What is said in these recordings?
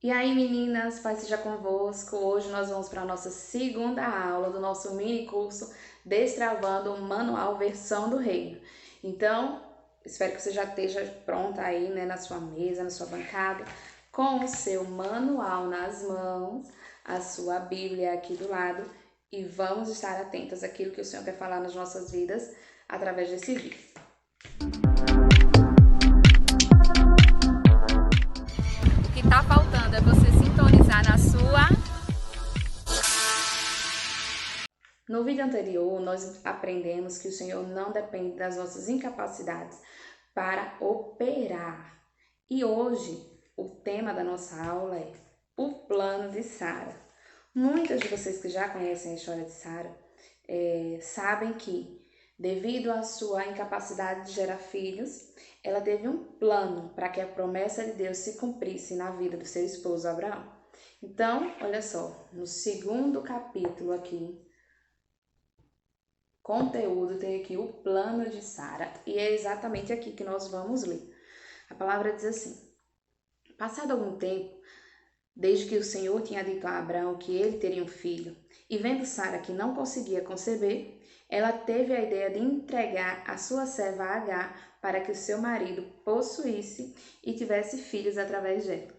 E aí, meninas, paz seja convosco. Hoje nós vamos para a nossa segunda aula do nosso mini curso Destravando o Manual Versão do Reino. Então, espero que você já esteja pronta aí, né, na sua mesa, na sua bancada, com o seu manual nas mãos, a sua Bíblia aqui do lado, e vamos estar atentas àquilo que o Senhor quer falar nas nossas vidas através desse vídeo. O que está faltando é você sintonizar na sua... No vídeo anterior, nós aprendemos que o Senhor não depende das nossas incapacidades para operar. E hoje, o tema da nossa aula é o plano de Sara. Muitas de vocês que já conhecem a história de Sara sabem que, devido à sua incapacidade de gerar filhos, ela teve um plano para que a promessa de Deus se cumprisse na vida do seu esposo Abraão. Então, olha só, no segundo capítulo aqui, conteúdo, tem aqui o plano de Sara, e é exatamente aqui que nós vamos ler. A palavra diz assim: passado algum tempo, desde que o Senhor tinha dito a Abraão que ele teria um filho, e vendo Sara que não conseguia conceber, ela teve a ideia de entregar a sua serva Agar para que o seu marido possuísse e tivesse filhos através dela.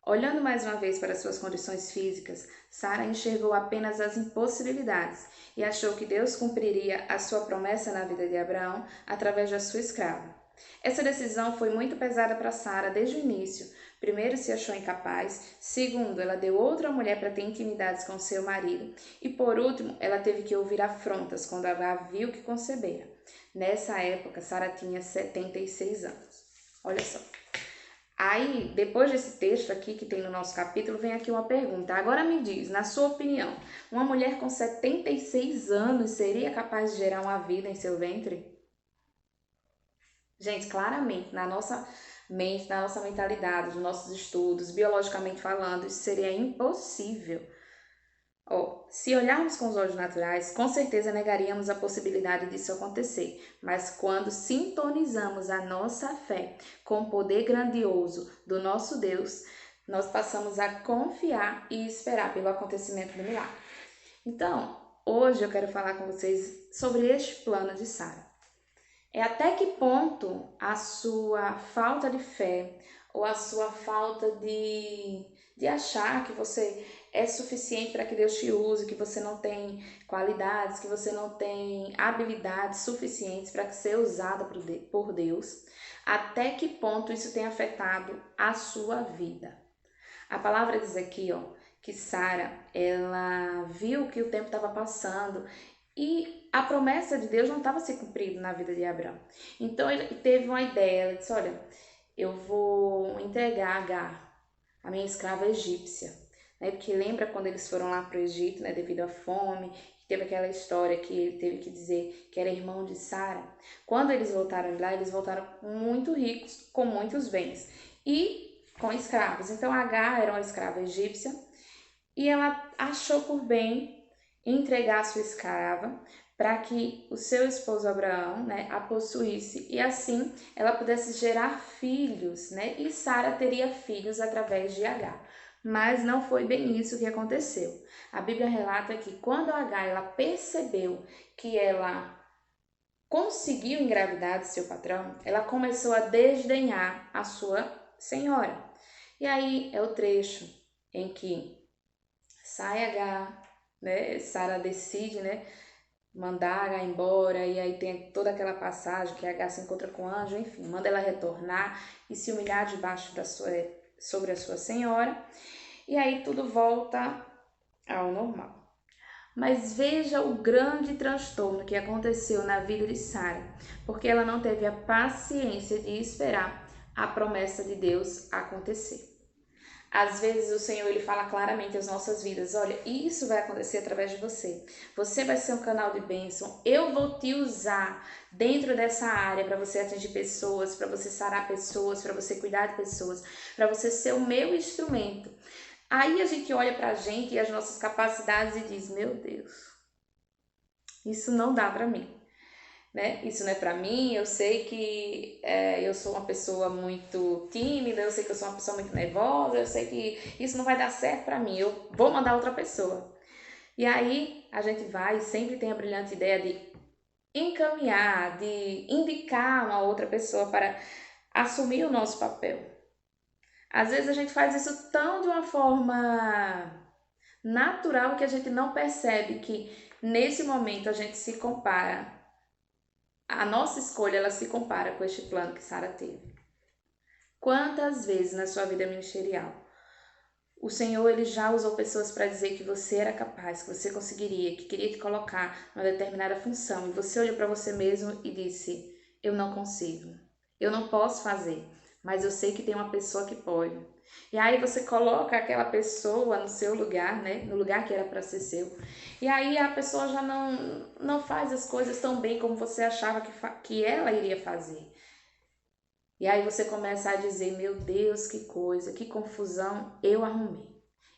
Olhando mais uma vez para suas condições físicas, Sara enxergou apenas as impossibilidades e achou que Deus cumpriria a sua promessa na vida de Abraão através da sua escrava. Essa decisão foi muito pesada para Sara desde o início. Primeiro, se achou incapaz. Segundo, ela deu outra mulher para ter intimidades com seu marido. E por último, ela teve que ouvir afrontas quando Agar viu que concebera. Nessa época, Sara tinha 76 anos. Olha só. Aí, depois desse texto aqui que tem no nosso capítulo, vem aqui uma pergunta. Agora me diz, na sua opinião, uma mulher com 76 anos seria capaz de gerar uma vida em seu ventre? Gente, claramente, na nossa mente, na nossa mentalidade, nos nossos estudos, biologicamente falando, isso seria impossível. Se olharmos com os olhos naturais, com certeza negaríamos a possibilidade disso acontecer, mas quando sintonizamos a nossa fé com o poder grandioso do nosso Deus, nós passamos a confiar e esperar pelo acontecimento do milagre. Então, hoje eu quero falar com vocês sobre este plano de Sara. É até que ponto a sua falta de fé ou a sua falta de achar que você é suficiente para que Deus te use, que você não tem qualidades, que você não tem habilidades suficientes para ser usada por Deus, até que ponto isso tem afetado a sua vida. A palavra diz aqui, que Sara, ela viu que o tempo estava passando e a promessa de Deus não estava se cumprindo na vida de Abraão. Então ele teve uma ideia, ela disse: olha, eu vou entregar Agar, a minha escrava egípcia, né? Porque lembra quando eles foram lá para o Egito, né, devido à fome, que teve aquela história que ele teve que dizer que era irmão de Sara. Quando eles voltaram de lá, eles voltaram muito ricos, com muitos bens e com escravos. Então Agar era uma escrava egípcia e ela achou por bem entregar a sua escrava para que o seu esposo Abraão, né, a possuísse e assim ela pudesse gerar filhos, né? E Sara teria filhos através de Agar. Mas não foi bem isso que aconteceu. A Bíblia relata que quando Agar ela percebeu que ela conseguiu engravidar de seu patrão, ela começou a desdenhar a sua senhora. E aí é o trecho em que sai Agar, né? Sara decide, né, mandar Agar embora, e aí tem toda aquela passagem que Agar se encontra com o anjo, enfim, manda ela retornar e se humilhar debaixo sobre a sua senhora, e aí tudo volta ao normal. Mas veja o grande transtorno que aconteceu na vida de Sara, porque ela não teve a paciência de esperar a promessa de Deus acontecer. Às vezes o Senhor ele fala claramente às nossas vidas: olha, isso vai acontecer através de você. Você vai ser um canal de bênção. Eu vou te usar dentro dessa área para você atingir pessoas, para você sarar pessoas, para você cuidar de pessoas, para você ser o meu instrumento. Aí a gente olha para a gente e as nossas capacidades e diz: meu Deus, isso não dá para mim. né? Isso não é pra mim, eu sei que eu sou uma pessoa muito tímida, eu sei que eu sou uma pessoa muito nervosa, eu sei que isso não vai dar certo pra mim, eu vou mandar outra pessoa. E aí a gente vai e sempre tem a brilhante ideia de encaminhar, de indicar uma outra pessoa para assumir o nosso papel. Às vezes a gente faz isso tão de uma forma natural que a gente não percebe que nesse momento a gente se compara. A nossa escolha, ela se compara com este plano que Sara teve. Quantas vezes na sua vida ministerial o Senhor ele já usou pessoas para dizer que você era capaz, que você conseguiria, que queria te colocar numa determinada função e você olhou para você mesmo e disse: eu não consigo, eu não posso fazer, mas eu sei que tem uma pessoa que pode. E aí você coloca aquela pessoa no seu lugar, né? No lugar que era para ser seu. E aí a pessoa já não faz as coisas tão bem como você achava que ela iria fazer. E aí você começa a dizer: meu Deus, que coisa, que confusão eu arrumei.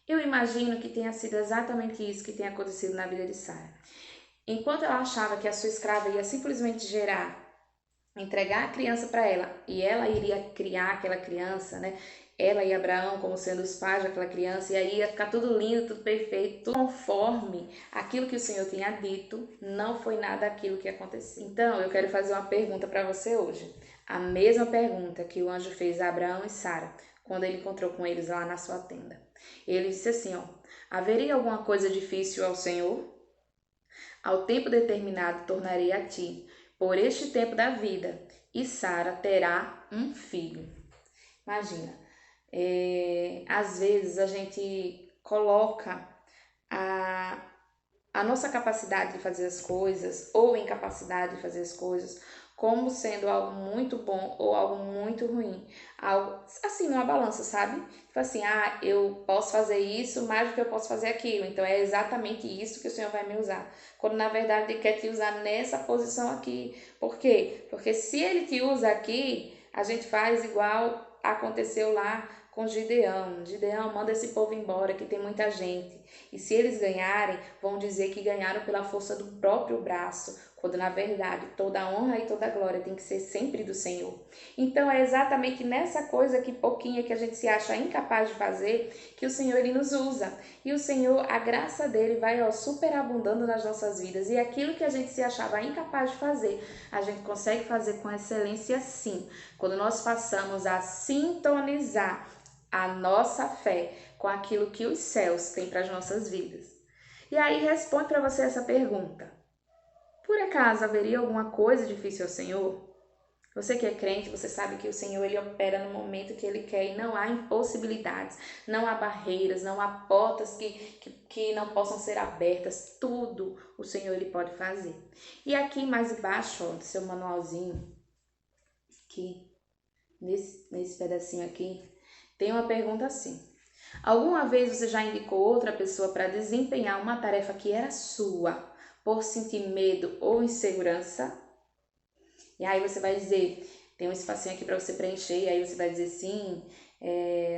Eu imagino que tenha sido exatamente isso que tem acontecido na vida de Sara. Enquanto ela achava que a sua escrava ia simplesmente gerar, entregar a criança para ela e ela iria criar aquela criança, né? Ela e Abraão como sendo os pais daquela criança, e aí ia ficar tudo lindo, tudo perfeito, tudo conforme aquilo que o Senhor tinha dito, não foi nada aquilo que aconteceu. Então, eu quero fazer uma pergunta para você hoje. A mesma pergunta que o anjo fez a Abraão e Sara, quando ele encontrou com eles lá na sua tenda. Ele disse assim, ó: haveria alguma coisa difícil ao Senhor? Ao tempo determinado tornarei a ti, por este tempo da vida, e Sara terá um filho. Imagina, às vezes a gente coloca a, a nossa capacidade de fazer as coisas ou incapacidade de fazer as coisas como sendo algo muito bom ou algo muito ruim. Algo assim, uma balança, sabe? Tipo assim, eu posso fazer isso mais do que eu posso fazer aquilo. Então é exatamente isso que o Senhor vai me usar. Quando na verdade Ele quer te usar nessa posição aqui. Por quê? Porque se Ele te usa aqui, a gente faz igual aconteceu lá com Gideão. Gideão, manda esse povo embora que tem muita gente. E se eles ganharem, vão dizer que ganharam pela força do próprio braço, quando na verdade toda a honra e toda a glória tem que ser sempre do Senhor. Então é exatamente nessa coisa que pouquinha que a gente se acha incapaz de fazer, que o Senhor ele nos usa. E o Senhor, a graça dele vai superabundando nas nossas vidas. E aquilo que a gente se achava incapaz de fazer, a gente consegue fazer com excelência sim, quando nós passamos a sintonizar a nossa fé com aquilo que os céus têm para as nossas vidas. E aí responde para você essa pergunta: por acaso haveria alguma coisa difícil ao Senhor? Você que é crente, você sabe que o Senhor ele opera no momento que Ele quer e não há impossibilidades, não há barreiras, não há portas que não possam ser abertas. Tudo o Senhor ele pode fazer. E aqui mais embaixo, ó, do seu manualzinho, aqui, nesse pedacinho aqui, tem uma pergunta assim: alguma vez você já indicou outra pessoa para desempenhar uma tarefa que era sua por sentir medo ou insegurança? E aí você vai dizer, tem um espacinho aqui para você preencher, e aí você vai dizer sim,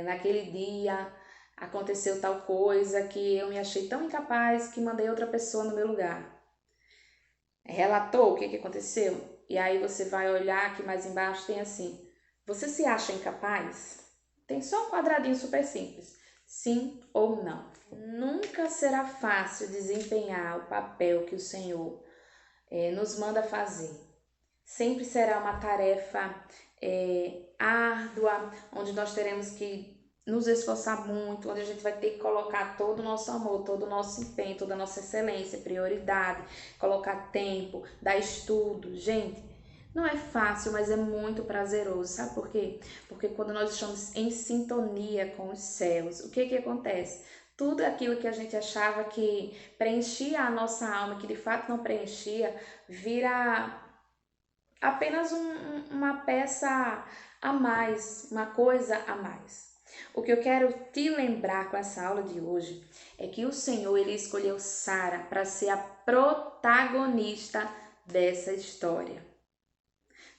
naquele dia aconteceu tal coisa que eu me achei tão incapaz que mandei outra pessoa no meu lugar. Relatou o que aconteceu? E aí você vai olhar aqui mais embaixo, tem assim: você se acha incapaz? Tem só um quadradinho super simples. Sim ou não. Nunca será fácil desempenhar o papel que o Senhor nos manda fazer. Sempre será uma tarefa árdua, onde nós teremos que nos esforçar muito, onde a gente vai ter que colocar todo o nosso amor, todo o nosso empenho, toda a nossa excelência, prioridade, colocar tempo, dar estudo. Gente, não é fácil, mas é muito prazeroso. Sabe por quê? Porque quando nós estamos em sintonia com os céus, o que acontece? Tudo aquilo que a gente achava que preenchia a nossa alma, que de fato não preenchia, vira apenas uma peça a mais, uma coisa a mais. O que eu quero te lembrar com essa aula de hoje é que o Senhor ele escolheu Sara para ser a protagonista dessa história.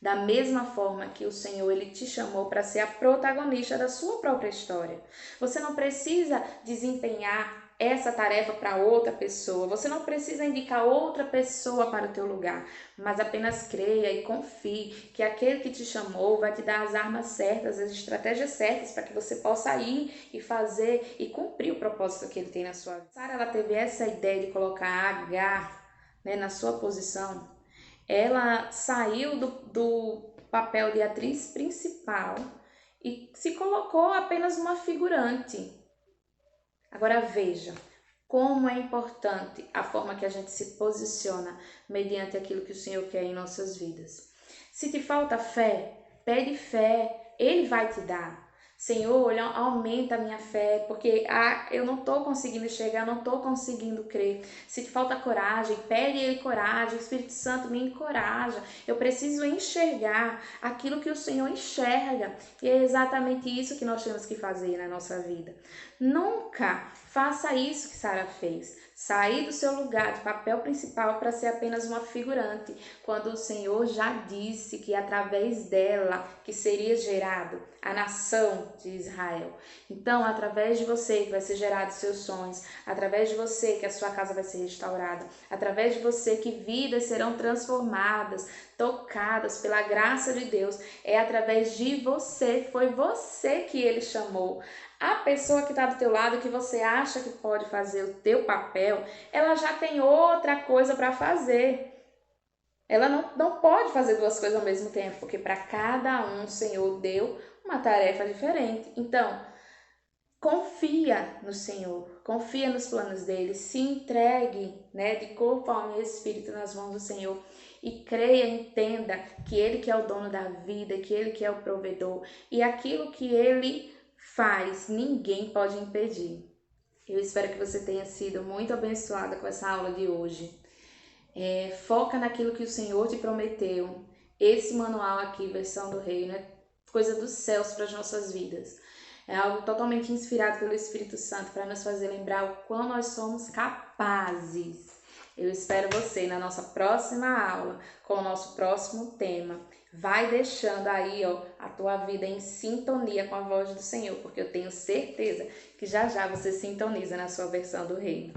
Da mesma forma que o Senhor ele te chamou para ser a protagonista da sua própria história. Você não precisa desempenhar essa tarefa para outra pessoa. Você não precisa indicar outra pessoa para o teu lugar, mas apenas creia e confie que aquele que te chamou vai te dar as armas certas, as estratégias certas para que você possa ir e fazer e cumprir o propósito que ele tem na sua vida. Sara, ela teve essa ideia de colocar Agar, né, na sua posição. Ela saiu do papel de atriz principal e se colocou apenas uma figurante. Agora veja como é importante a forma que a gente se posiciona mediante aquilo que o Senhor quer em nossas vidas. Se te falta fé, pede fé, Ele vai te dar. Senhor, aumenta a minha fé, porque eu não estou conseguindo enxergar, não estou conseguindo crer. Se te falta coragem, pede Ele coragem, o Espírito Santo me encoraja. Eu preciso enxergar aquilo que o Senhor enxerga. E é exatamente isso que nós temos que fazer na nossa vida. Nunca faça isso que Sara fez. Sair do seu lugar de papel principal para ser apenas uma figurante, quando o Senhor já disse que através dela que seria gerado a nação de Israel. Então, através de você que vai ser gerado seus sonhos, através de você que a sua casa vai ser restaurada, através de você que vidas serão transformadas, tocadas pela graça de Deus, é através de você, foi você que Ele chamou. A pessoa que está do teu lado, que você acha que pode fazer o teu papel, ela já tem outra coisa para fazer. Ela não pode fazer duas coisas ao mesmo tempo, porque para cada um o Senhor deu uma tarefa diferente. Então, confia no Senhor, confia nos planos dele, se entregue, né, de corpo, alma e espírito nas mãos do Senhor e creia, entenda que Ele que é o dono da vida, que Ele que é o provedor e aquilo que Ele faz, ninguém pode impedir. Eu espero que você tenha sido muito abençoada com essa aula de hoje. Foca naquilo que o Senhor te prometeu. Esse manual aqui, versão do reino, é coisa dos céus para as nossas vidas. É algo totalmente inspirado pelo Espírito Santo para nos fazer lembrar o quão nós somos capazes. Eu espero você na nossa próxima aula, com o nosso próximo tema. Vai deixando aí, a tua vida em sintonia com a voz do Senhor, porque eu tenho certeza que já já você sintoniza na sua versão do reino.